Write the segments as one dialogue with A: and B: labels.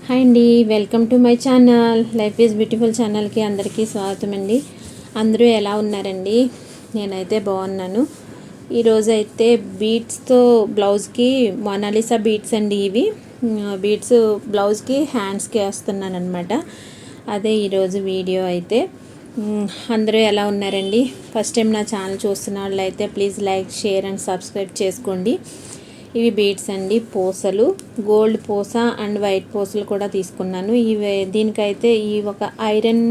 A: Hi అండి, welcome to my channel. Life is beautiful ఛానల్కి అందరికీ స్వాగతం అండి. అందరూ ఎలా ఉన్నారండి? నేనైతే బాగున్నాను. ఈరోజు అయితే బీడ్స్తో బ్లౌజ్కి మొనాలిసా బీడ్స్ అండి. ఇవి బీడ్స్ బ్లౌజ్కి హ్యాండ్స్కి వేస్తున్నాను అనమాట. అదే ఈరోజు వీడియో అయితే. అందరూ ఎలా ఉన్నారండి? ఫస్ట్ టైం నా ఛానల్ చూస్తున్న వాళ్ళు అయితే please like, share and subscribe చేసుకోండి. ఇవి బీడ్స్ అండి, పూసలు, గోల్డ్ పూస అండ్ వైట్ పూసలు కూడా తీసుకున్నాను. దీనికైతే ఈ ఒక ఐరన్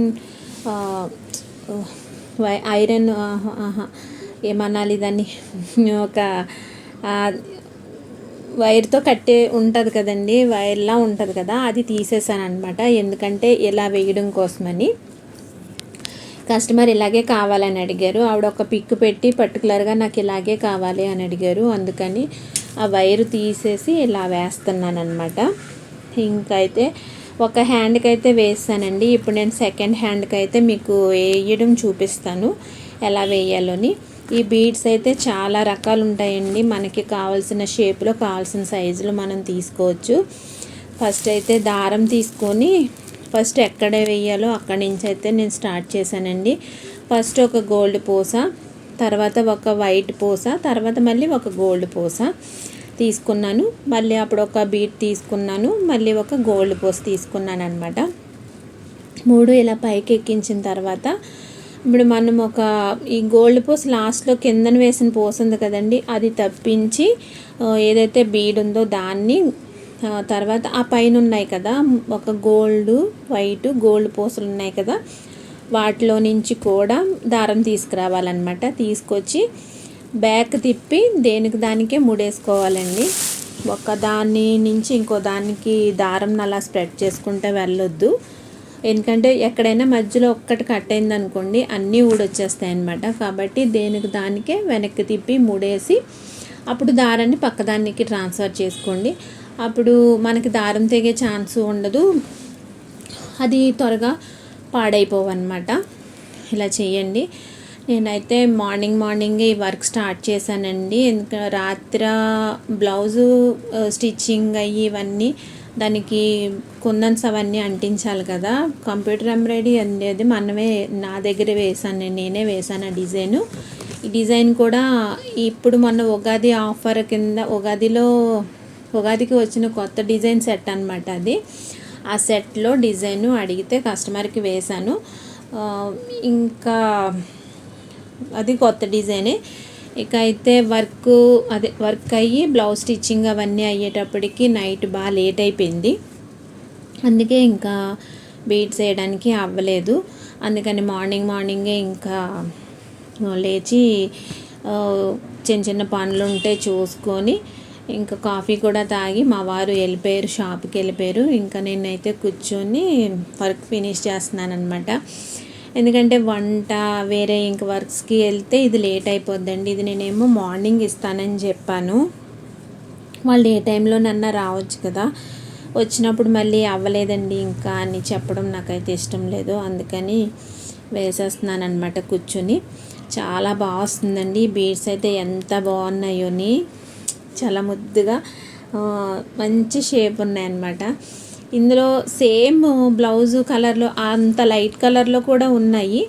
A: ఏమనాలి దాన్ని, ఒక వైర్తో కట్టే ఉంటుంది కదండి, వైర్లా ఉంటుంది కదా, అది తీసేసాను అనమాట. ఎందుకంటే ఇలా వేయడం కోసమని. కస్టమర్ ఇలాగే కావాలని అడిగారు. ఆవిడ ఒక పిక్ పెట్టి పర్టికులర్గా నాకు ఇలాగే కావాలి అని అడిగారు. అందుకని ఆ వైరు తీసేసి ఇలా వేస్తున్నాను అనమాట. ఇంకైతే ఒక హ్యాండ్కి అయితే వేస్తానండి. ఇప్పుడు నేను సెకండ్ హ్యాండ్కి అయితే మీకు వేయడం చూపిస్తాను ఎలా వేయాలని. ఈ బీడ్స్ అయితే చాలా రకాలు ఉంటాయండి. మనకి కావాల్సిన షేప్లో, కావాల్సిన సైజులో మనం తీసుకోవచ్చు. ఫస్ట్ అయితే దారం తీసుకొని ఫస్ట్ ఎక్కడ వేయాలో అక్కడి నుంచి అయితే నేను స్టార్ట్ చేశానండి. ఫస్ట్ ఒక గోల్డ్ పూస, తర్వాత ఒక వైట్ పూస, తర్వాత మళ్ళీ ఒక గోల్డ్ పూస తీసుకున్నాను. మళ్ళీ అప్పుడు ఒక బీడ్ తీసుకున్నాను, మళ్ళీ ఒక గోల్డ్ పూస తీసుకున్నాను అనమాట. మూడు ఇలా పైకి ఎక్కించిన తర్వాత ఇప్పుడు మనం ఈ గోల్డ్ పూస లాస్ట్లో కిందన వేసిన పూస ఉంది కదండి, అది తప్పించి ఏదైతే బీడ్ ఉందో దాన్ని, తర్వాత ఆ పైన ఉన్నాయి కదా ఒక గోల్డ్, వైట్, గోల్డ్ పూసలు ఉన్నాయి కదా, వాటిలో నుంచి కూడా దారం తీసుకురావాలన్నమాట. తీసుకొచ్చి బ్యాక్ తిప్పి దేనికి దానికే ముడేసుకోవాలండి. ఒక దాని నుంచి ఇంకో దానికి దారం అలా స్ప్రెడ్ చేసుకుంటే వెళ్ళొద్దు. ఎందుకంటే ఎక్కడైనా మధ్యలో ఒక్కటి కట్ అయింది అనుకోండి, అన్నీ ఊడొచ్చేస్తాయి అన్నమాట. కాబట్టి దేనికి దానికే వెనక్కి తిప్పి ముడేసి అప్పుడు దారాన్ని పక్కదానికి ట్రాన్స్ఫర్ చేసుకోండి. అప్పుడు మనకి దారం తెగే ఛాన్స్ ఉండదు, అది త్వరగా పాడైపోవన్నమాట. ఇలా చేయండి. నేనైతే మార్నింగే ఈ వర్క్ స్టార్ట్ చేశానండి. ఎందుకంటే రాత్రి బ్లౌజు స్టిచ్చింగ్ అయ్యి ఇవన్నీ దానికి కుందన్స్ అవన్నీ అంటించాలి కదా. కంప్యూటర్ ఎంబ్రాయిడరీ అనేది నా దగ్గర వేసాను, నేనే వేసాను ఆ డిజైను. ఈ డిజైన్ కూడా ఇప్పుడు మొన్న ఉగాది ఆఫర్ కింద, ఉగాదికి వచ్చిన కొత్త డిజైన్ సెట్ అనమాట అది. ఆ సెట్లో డిజైను అడిగితే కస్టమర్కి వేశాను. ఇంకా అది కొత్త డిజైనే. ఇక అయితే వర్క్ అయ్యి బ్లౌజ్ స్టిచ్చింగ్ అవన్నీ అయ్యేటప్పటికి నైట్ బాగా లేట్ అయిపోయింది. అందుకే ఇంకా బీడ్స్ వేయడానికి అవ్వలేదు. అందుకని మార్నింగే ఇంకా లేచి చిన్న పనులు ఉంటే చూసుకొని ఇంకా కాఫీ కూడా తాగి మా వారు వెళ్ళిపోయారు, షాప్కి వెళ్ళిపోయారు. ఇంకా నేనైతే కూర్చొని వర్క్ ఫినిష్ చేస్తున్నాను అనమాట. ఎందుకంటే వంట వేరే ఇంక వర్క్స్కి వెళ్తే ఇది లేట్ అయిపోద్దండి. ఇది నేనేమో మార్నింగ్ ఇస్తానని చెప్పాను. వాళ్ళు ఏ టైంలోనన్నా రావచ్చు కదా, వచ్చినప్పుడు మళ్ళీ అవ్వలేదండి ఇంకా అని చెప్పడం నాకైతే ఇష్టం లేదు. అందుకని వేసేస్తున్నాను అనమాట కూర్చొని. చాలా బాగా వస్తుందండి. బీడ్స్ అయితే ఎంత బాగున్నాయోని, చాలా ముద్దుగా మంచి షేప్ ఉన్నాయన్నమాట. ఇందులో సేమ్ బ్లౌజు కలర్లో అంత లైట్ కలర్లో కూడా ఉన్నాయి,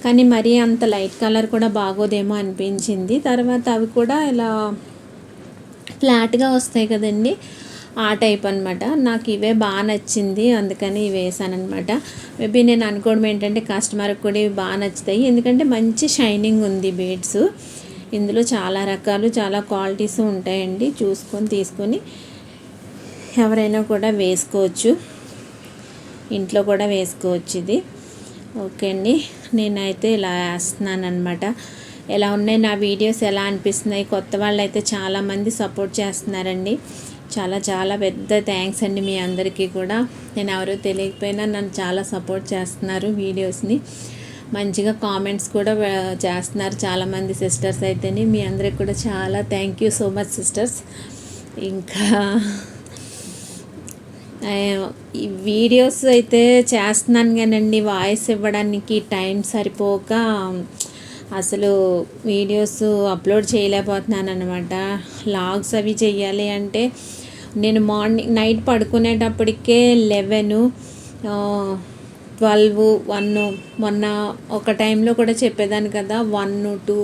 A: కానీ మరీ అంత లైట్ కలర్ కూడా బాగోదేమో అనిపించింది. తర్వాత అవి కూడా ఇలా ఫ్లాట్గా వస్తాయి కదండి, ఆ టైప్ అనమాట. నాకు ఇవే బాగా నచ్చింది, అందుకని ఇవి వేసాను అనమాట. మేబీ నేను అనుకోవడం ఏంటంటే కస్టమర్కి కూడా ఇవి బాగా నచ్చుతాయి, ఎందుకంటే మంచి షైనింగ్ ఉంది బీడ్స్. ఇందులో చాలా రకాలు, చాలా క్వాలిటీస్ ఉంటాయండి. చూసుకొని తీసుకొని ఎవరైనా కూడా వేసుకోవచ్చు, ఇంట్లో కూడా వేసుకోవచ్చు ఇది. ఓకే అండి, నేనైతే ఇలా వేస్తున్నాను అనమాట. ఎలా ఉన్నాయి నా వీడియోస్, ఎలా అనిపిస్తున్నాయి? కొత్త వాళ్ళు అయితే చాలామంది సపోర్ట్ చేస్తున్నారండి. చాలా పెద్ద థ్యాంక్స్ అండి మీ అందరికీ కూడా. నేను ఎవరో తెలియకపోయినా నన్ను చాలా సపోర్ట్ చేస్తున్నారు, వీడియోస్ని మంచిగా కామెంట్స్ కూడా చేస్తున్నారు చాలామంది సిస్టర్స్ అయితేనే. మీ అందరికి కూడా చాలా thank you so much sisters. ఇంకా ఈ వీడియోస్ అయితే చేస్తున్నాను కానండి, వాయిస్ ఇవ్వడానికి టైం సరిపోక అసలు వీడియోస్ అప్లోడ్ చేయలేకపోతున్నాను అనమాట. లాగ్స్ అవి చెయ్యాలి అంటే నేను నైట్ పడుకునేటప్పటికే 11, 12, 1 మొన్న ఒక టైంలో కూడా చెప్పేదాన్ని కదా 1 to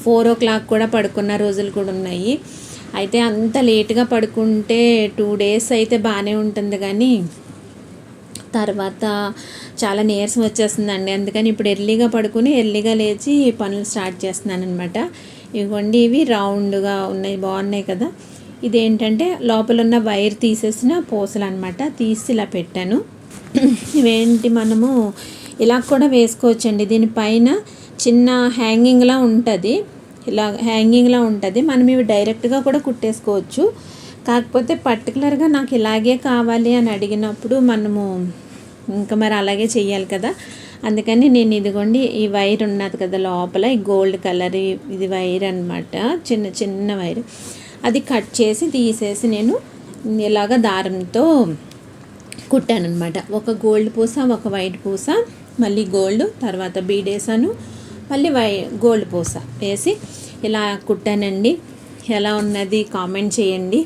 A: 4 o'clock కూడా పడుకున్న రోజులు కూడా ఉన్నాయి. అయితే అంత లేట్గా పడుకుంటే 2 days అయితే బాగానే ఉంటుంది, కానీ తర్వాత చాలా నీరసం వచ్చేస్తుందండి. అందుకని ఇప్పుడు ఎర్లీగా పడుకుని ఎర్లీగా లేచి పనులు స్టార్ట్ చేస్తున్నాను అనమాట. ఇవ్వండి, ఇవి రౌండ్గా ఉన్నాయి, బాగున్నాయి కదా. ఇదేంటంటే లోపల ఉన్న వైర్ తీసేసిన పూసలు అనమాట, తీసి ఇలా పెట్టాను. ఇవేంటి మనము ఇలా కూడా వేసుకోవచ్చండి. దీనిపైన చిన్న హ్యాంగింగ్లా ఉంటుంది, ఇలా హ్యాంగింగ్లా ఉంటుంది. మనం ఇవి డైరెక్ట్గా కూడా కుట్టేసుకోవచ్చు. కాకపోతే పర్టికులర్గా నాకు ఇలాగే కావాలి అని అడిగినప్పుడు మనము ఇంకా మరి అలాగే చెయ్యాలి కదా. అందుకని నేను ఇదిగోండి ఈ వైర్ ఉన్నది కదా లోపల, ఈ గోల్డ్ కలర్ ఇది వైర్ అనమాట, చిన్న చిన్న వైర్. అది కట్ చేసి తీసేసి నేను ఇలాగ దారంతో కుట్టాను అనమాట. ఒక గోల్డ్ పూస, ఒక వైట్ పూస, మళ్ళీ గోల్డ్, తర్వాత బీడ్ వేసాను, మళ్ళీ గోల్డ్ పూస వేసి ఇలా కుట్టానండి. ఎలా ఉన్నది కామెంట్ చేయండి.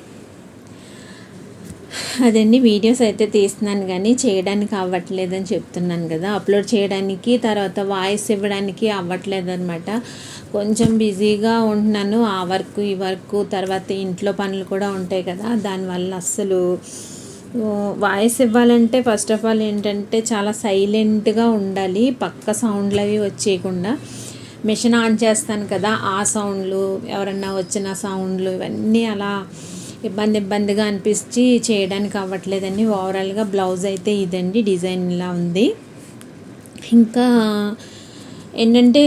A: అదండి, వీడియోస్ అయితే తీస్తున్నాను కానీ చేయడానికి అవ్వట్లేదని చెప్తున్నాను కదా. అప్లోడ్ చేయడానికి, తర్వాత వాయిస్ ఇవ్వడానికి అవ్వట్లేదు అనమాట. కొంచెం బిజీగా ఉంటున్నాను. ఆ వర్క్, ఈ వర్క్, తర్వాత ఇంట్లో పనులు కూడా ఉంటాయి కదా. దానివల్ల అస్సలు వాయిస్ ఇవ్వాలంటే ఫస్ట్ ఆఫ్ ఆల్ ఏంటంటే చాలా సైలెంట్గా ఉండాలి, పక్క సౌండ్లు అవి వచ్చేయకుండా. మిషన్ ఆన్ చేస్తాను కదా, ఆ సౌండ్లు, ఎవరన్నా వచ్చిన సౌండ్లు, ఇవన్నీ అలా ఇబ్బందిగా అనిపించి చేయడానికి అవ్వట్లేదండి. ఓవరాల్గా బ్లౌజ్ అయితే ఇదండి, డిజైన్ ఇలా ఉంది. ఇంకా ఏంటంటే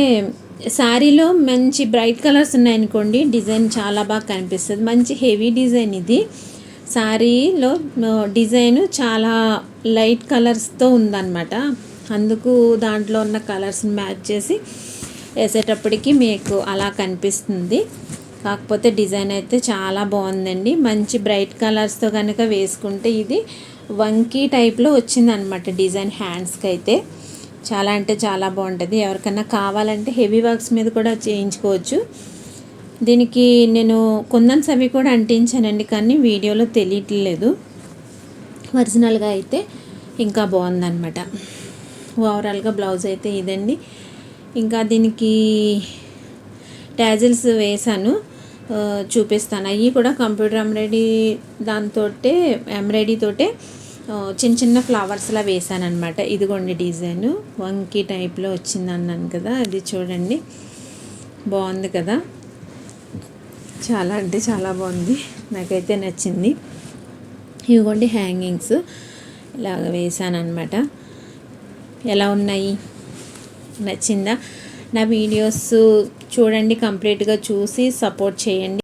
A: శారీలో మంచి బ్రైట్ కలర్స్ ఉన్నాయనుకోండి, డిజైన్ చాలా బాగా కనిపిస్తుంది. మంచి హెవీ డిజైన్ ఇది. శారీలో డిజైన్ చాలా లైట్ కలర్స్తో ఉందన్నమాట. అందుకు దాంట్లో ఉన్న కలర్స్ని మ్యాచ్ చేసి వేసేటప్పటికి మీకు అలా కనిపిస్తుంది. కాకపోతే డిజైన్ అయితే చాలా బాగుందండి. మంచి బ్రైట్ కలర్స్తో కనుక వేసుకుంటే ఇది వంకీ టైప్లో వచ్చిందనమాట డిజైన్. హ్యాండ్స్కి అయితే చాలా అంటే చాలా బాగుంటుంది. ఎవరికైనా కావాలంటే హెవీ వర్క్స్ మీద కూడా చేయించుకోవచ్చు. దీనికి నేను కుందన్స్ అవి కూడా అంటించానండి, కానీ వీడియోలో తెలియట్లేదు. ఒరిజినల్గా అయితే ఇంకా బాగుందన్నమాట. ఓవరాల్గా బ్లౌజ్ అయితే ఇదండి. ఇంకా దీనికి ట్యాజిల్స్ వేసాను, చూపిస్తాను. అవి కూడా కంప్యూటర్ ఎంబ్రాయిడరీతోటే చిన్న చిన్న ఫ్లవర్స్లా వేసాను అనమాట. ఇదిగోండి డిజైన్ వంకీ టైప్లో వచ్చింది అన్నాను కదా, అది చూడండి, బాగుంది కదా. చాలా అంటే చాలా బాగుంది, నాకైతే నచ్చింది. ఇదిగోండి హ్యాంగింగ్స్ ఇలాగ వేసాను అనమాట. ఎలా ఉన్నాయి, నచ్చిందా? నా వీడియోస్ చూడండి, కంప్లీట్గా చూసి సపోర్ట్ చేయండి.